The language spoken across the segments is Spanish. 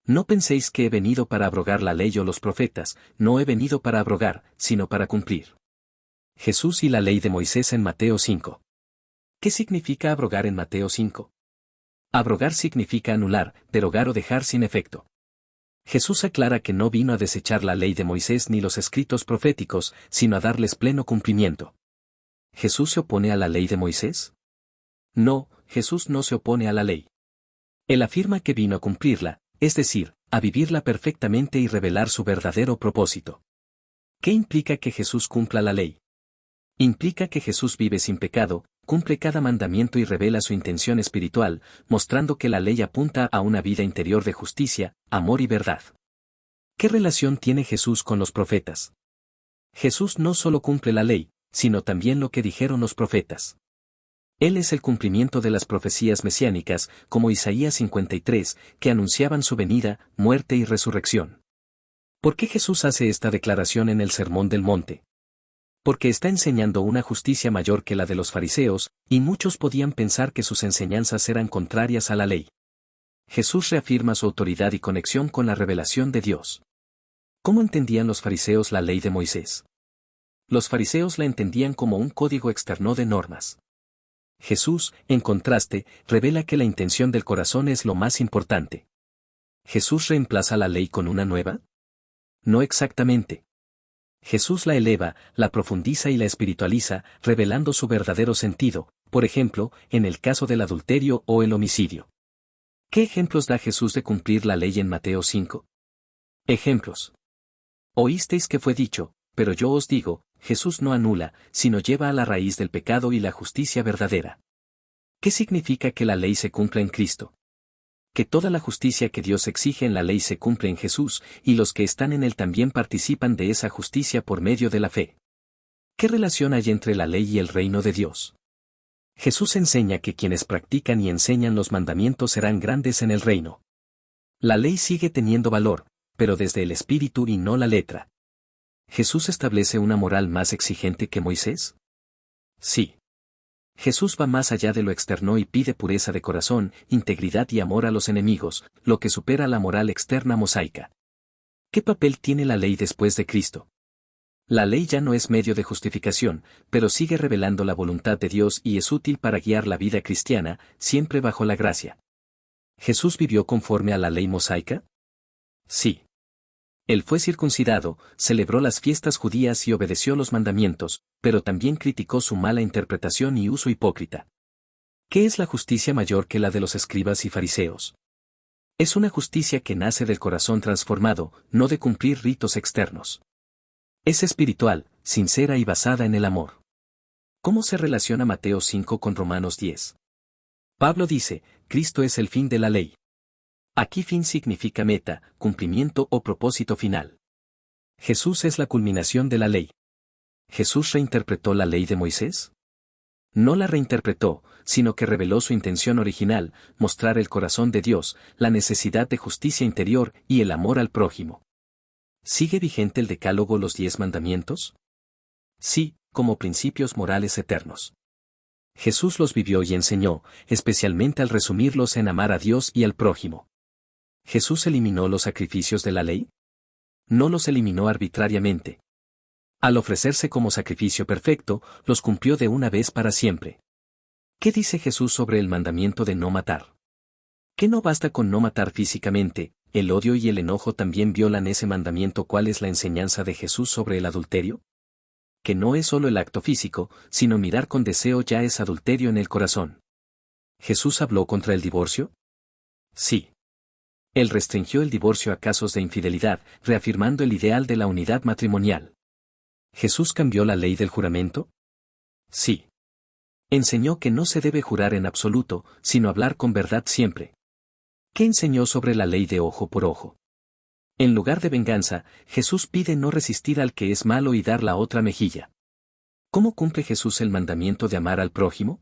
No penséis que he venido para abrogar la ley o los profetas, no he venido para abrogar, sino para cumplir. Jesús y la ley de Moisés en Mateo 5. ¿Qué significa abrogar en Mateo 5? Abrogar significa anular, derogar o dejar sin efecto. Jesús aclara que no vino a desechar la ley de Moisés ni los escritos proféticos, sino a darles pleno cumplimiento. ¿Jesús se opone a la ley de Moisés? No, Jesús no se opone a la ley. Él afirma que vino a cumplirla, es decir, a vivirla perfectamente y revelar su verdadero propósito. ¿Qué implica que Jesús cumpla la ley? Implica que Jesús vive sin pecado, cumple cada mandamiento y revela su intención espiritual, mostrando que la ley apunta a una vida interior de justicia, amor y verdad. ¿Qué relación tiene Jesús con los profetas? Jesús no solo cumple la ley, sino también lo que dijeron los profetas. Él es el cumplimiento de las profecías mesiánicas, como Isaías 53, que anunciaban su venida, muerte y resurrección. ¿Por qué Jesús hace esta declaración en el Sermón del Monte? Porque está enseñando una justicia mayor que la de los fariseos, y muchos podían pensar que sus enseñanzas eran contrarias a la ley. Jesús reafirma su autoridad y conexión con la revelación de Dios. ¿Cómo entendían los fariseos la ley de Moisés? Los fariseos la entendían como un código externo de normas. Jesús, en contraste, revela que la intención del corazón es lo más importante. ¿Jesús reemplaza la ley con una nueva? No exactamente. Jesús la eleva, la profundiza y la espiritualiza, revelando su verdadero sentido, por ejemplo, en el caso del adulterio o el homicidio. ¿Qué ejemplos da Jesús de cumplir la ley en Mateo 5? Ejemplos. Oísteis que fue dicho, pero yo os digo, Jesús no anula, sino lleva a la raíz del pecado y la justicia verdadera. ¿Qué significa que la ley se cumpla en Cristo? Que toda la justicia que Dios exige en la ley se cumple en Jesús, y los que están en él también participan de esa justicia por medio de la fe. ¿Qué relación hay entre la ley y el reino de Dios? Jesús enseña que quienes practican y enseñan los mandamientos serán grandes en el reino. La ley sigue teniendo valor, pero desde el espíritu y no la letra. ¿Jesús establece una moral más exigente que Moisés? Sí. Jesús va más allá de lo externo y pide pureza de corazón, integridad y amor a los enemigos, lo que supera la moral externa mosaica. ¿Qué papel tiene la ley después de Cristo? La ley ya no es medio de justificación, pero sigue revelando la voluntad de Dios y es útil para guiar la vida cristiana, siempre bajo la gracia. ¿Jesús vivió conforme a la ley mosaica? Sí. Él fue circuncidado, celebró las fiestas judías y obedeció los mandamientos, pero también criticó su mala interpretación y uso hipócrita. ¿Qué es la justicia mayor que la de los escribas y fariseos? Es una justicia que nace del corazón transformado, no de cumplir ritos externos. Es espiritual, sincera y basada en el amor. ¿Cómo se relaciona Mateo 5 con Romanos 10? Pablo dice, Cristo es el fin de la ley. Aquí fin significa meta, cumplimiento o propósito final. Jesús es la culminación de la ley. ¿Jesús reinterpretó la ley de Moisés? No la reinterpretó, sino que reveló su intención original, mostrar el corazón de Dios, la necesidad de justicia interior y el amor al prójimo. ¿Sigue vigente el decálogo los 10 mandamientos? Sí, como principios morales eternos. Jesús los vivió y enseñó, especialmente al resumirlos en amar a Dios y al prójimo. ¿Jesús eliminó los sacrificios de la ley? No los eliminó arbitrariamente. Al ofrecerse como sacrificio perfecto, los cumplió de una vez para siempre. ¿Qué dice Jesús sobre el mandamiento de no matar? ¿Qué no basta con no matar físicamente? ¿El odio y el enojo también violan ese mandamiento? ¿Cuál es la enseñanza de Jesús sobre el adulterio? Que no es solo el acto físico, sino mirar con deseo ya es adulterio en el corazón. ¿Jesús habló contra el divorcio? Sí. Él restringió el divorcio a casos de infidelidad, reafirmando el ideal de la unidad matrimonial. ¿Jesús cambió la ley del juramento? Sí. Enseñó que no se debe jurar en absoluto, sino hablar con verdad siempre. ¿Qué enseñó sobre la ley de ojo por ojo? En lugar de venganza, Jesús pide no resistir al que es malo y dar la otra mejilla. ¿Cómo cumple Jesús el mandamiento de amar al prójimo?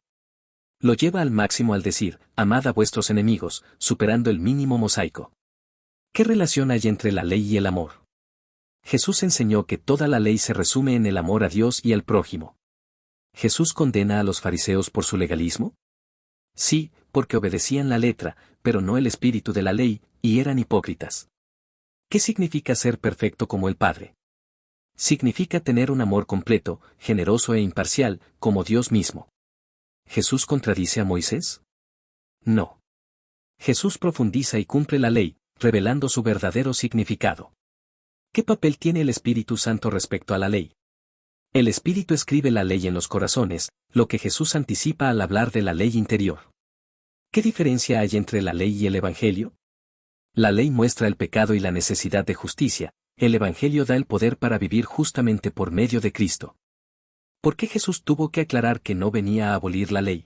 Lo lleva al máximo al decir, amad a vuestros enemigos, superando el mínimo mosaico. ¿Qué relación hay entre la ley y el amor? Jesús enseñó que toda la ley se resume en el amor a Dios y al prójimo. ¿Jesús condena a los fariseos por su legalismo? Sí, porque obedecían la letra, pero no el espíritu de la ley, y eran hipócritas. ¿Qué significa ser perfecto como el Padre? Significa tener un amor completo, generoso e imparcial, como Dios mismo. ¿Jesús contradice a Moisés? No. Jesús profundiza y cumple la ley, revelando su verdadero significado. ¿Qué papel tiene el Espíritu Santo respecto a la ley? El Espíritu escribe la ley en los corazones, lo que Jesús anticipa al hablar de la ley interior. ¿Qué diferencia hay entre la ley y el Evangelio? La ley muestra el pecado y la necesidad de justicia, el Evangelio da el poder para vivir justamente por medio de Cristo. ¿Por qué Jesús tuvo que aclarar que no venía a abolir la ley?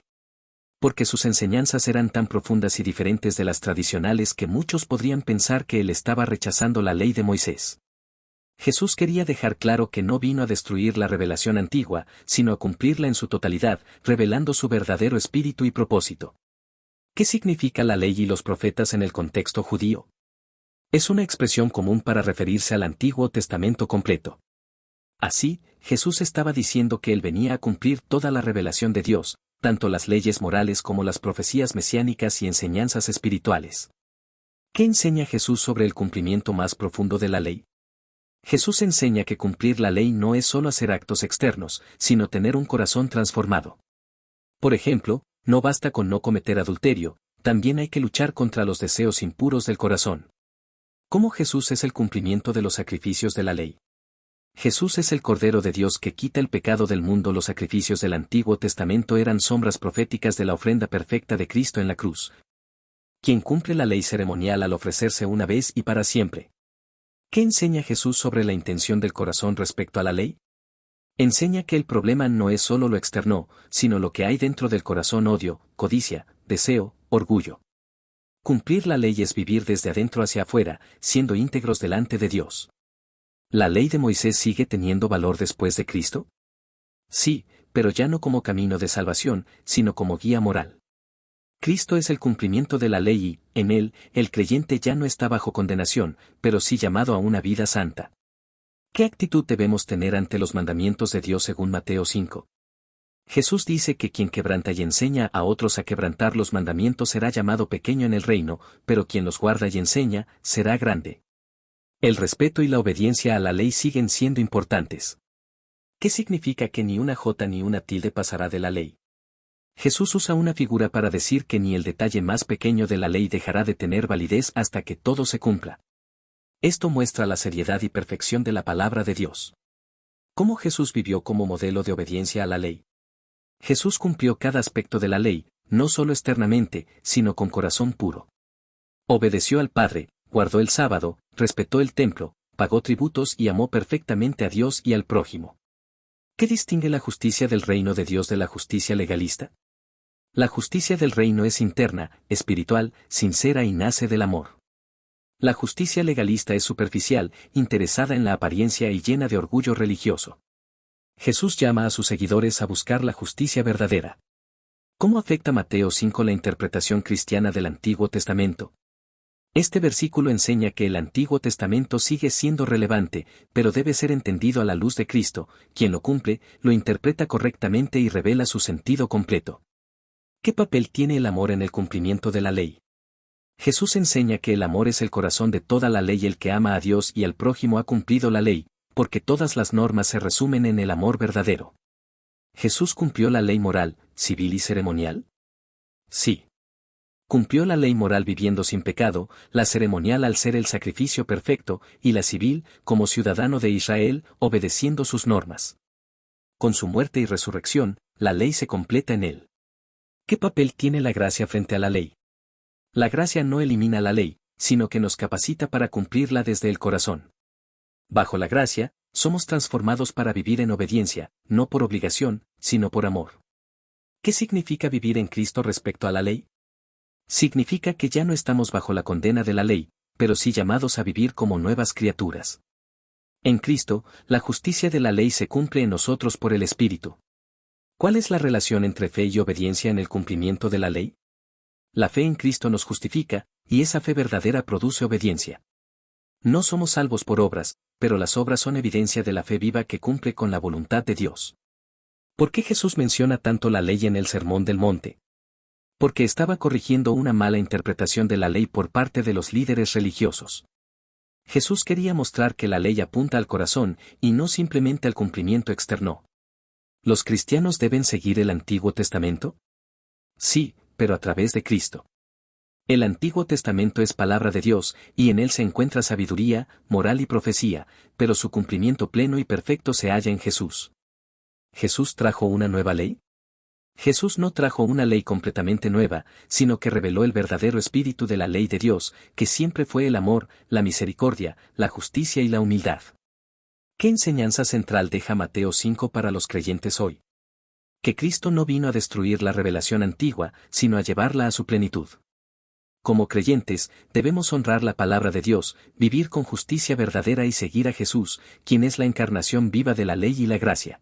Porque sus enseñanzas eran tan profundas y diferentes de las tradicionales que muchos podrían pensar que él estaba rechazando la ley de Moisés. Jesús quería dejar claro que no vino a destruir la revelación antigua, sino a cumplirla en su totalidad, revelando su verdadero espíritu y propósito. ¿Qué significa la ley y los profetas en el contexto judío? Es una expresión común para referirse al Antiguo Testamento completo. Así, Jesús estaba diciendo que él venía a cumplir toda la revelación de Dios, tanto las leyes morales como las profecías mesiánicas y enseñanzas espirituales. ¿Qué enseña Jesús sobre el cumplimiento más profundo de la ley? Jesús enseña que cumplir la ley no es solo hacer actos externos, sino tener un corazón transformado. Por ejemplo, no basta con no cometer adulterio, también hay que luchar contra los deseos impuros del corazón. ¿Cómo Jesús es el cumplimiento de los sacrificios de la ley? Jesús es el Cordero de Dios que quita el pecado del mundo. Los sacrificios del Antiguo Testamento eran sombras proféticas de la ofrenda perfecta de Cristo en la cruz. Quien cumple la ley ceremonial al ofrecerse una vez y para siempre. ¿Qué enseña Jesús sobre la intención del corazón respecto a la ley? Enseña que el problema no es solo lo externo, sino lo que hay dentro del corazón: odio, codicia, deseo, orgullo. Cumplir la ley es vivir desde adentro hacia afuera, siendo íntegros delante de Dios. ¿La ley de Moisés sigue teniendo valor después de Cristo? Sí, pero ya no como camino de salvación, sino como guía moral. Cristo es el cumplimiento de la ley y, en él, el creyente ya no está bajo condenación, pero sí llamado a una vida santa. ¿Qué actitud debemos tener ante los mandamientos de Dios según Mateo 5? Jesús dice que quien quebranta y enseña a otros a quebrantar los mandamientos será llamado pequeño en el reino, pero quien los guarda y enseña, será grande. El respeto y la obediencia a la ley siguen siendo importantes. ¿Qué significa que ni una jota ni una tilde pasará de la ley? Jesús usa una figura para decir que ni el detalle más pequeño de la ley dejará de tener validez hasta que todo se cumpla. Esto muestra la seriedad y perfección de la palabra de Dios. ¿Cómo Jesús vivió como modelo de obediencia a la ley? Jesús cumplió cada aspecto de la ley, no solo externamente, sino con corazón puro. Obedeció al Padre, guardó el sábado, respetó el templo, pagó tributos y amó perfectamente a Dios y al prójimo. ¿Qué distingue la justicia del reino de Dios de la justicia legalista? La justicia del reino es interna, espiritual, sincera y nace del amor. La justicia legalista es superficial, interesada en la apariencia y llena de orgullo religioso. Jesús llama a sus seguidores a buscar la justicia verdadera. ¿Cómo afecta Mateo 5 la interpretación cristiana del Antiguo Testamento? Este versículo enseña que el Antiguo Testamento sigue siendo relevante, pero debe ser entendido a la luz de Cristo, quien lo cumple, lo interpreta correctamente y revela su sentido completo. ¿Qué papel tiene el amor en el cumplimiento de la ley? Jesús enseña que el amor es el corazón de toda la ley. El que ama a Dios y al prójimo ha cumplido la ley, porque todas las normas se resumen en el amor verdadero. ¿Jesús cumplió la ley moral, civil y ceremonial? Sí. Cumplió la ley moral viviendo sin pecado, la ceremonial al ser el sacrificio perfecto, y la civil, como ciudadano de Israel, obedeciendo sus normas. Con su muerte y resurrección, la ley se completa en él. ¿Qué papel tiene la gracia frente a la ley? La gracia no elimina la ley, sino que nos capacita para cumplirla desde el corazón. Bajo la gracia, somos transformados para vivir en obediencia, no por obligación, sino por amor. ¿Qué significa vivir en Cristo respecto a la ley? Significa que ya no estamos bajo la condena de la ley, pero sí llamados a vivir como nuevas criaturas. En Cristo, la justicia de la ley se cumple en nosotros por el Espíritu. ¿Cuál es la relación entre fe y obediencia en el cumplimiento de la ley? La fe en Cristo nos justifica, y esa fe verdadera produce obediencia. No somos salvos por obras, pero las obras son evidencia de la fe viva que cumple con la voluntad de Dios. ¿Por qué Jesús menciona tanto la ley en el Sermón del Monte? Porque estaba corrigiendo una mala interpretación de la ley por parte de los líderes religiosos. Jesús quería mostrar que la ley apunta al corazón y no simplemente al cumplimiento externo. ¿Los cristianos deben seguir el Antiguo Testamento? Sí, pero a través de Cristo. El Antiguo Testamento es palabra de Dios, y en él se encuentra sabiduría, moral y profecía, pero su cumplimiento pleno y perfecto se halla en Jesús. ¿Jesús trajo una nueva ley? Jesús no trajo una ley completamente nueva, sino que reveló el verdadero espíritu de la ley de Dios, que siempre fue el amor, la misericordia, la justicia y la humildad. ¿Qué enseñanza central deja Mateo 5 para los creyentes hoy? Que Cristo no vino a destruir la revelación antigua, sino a llevarla a su plenitud. Como creyentes, debemos honrar la palabra de Dios, vivir con justicia verdadera y seguir a Jesús, quien es la encarnación viva de la ley y la gracia.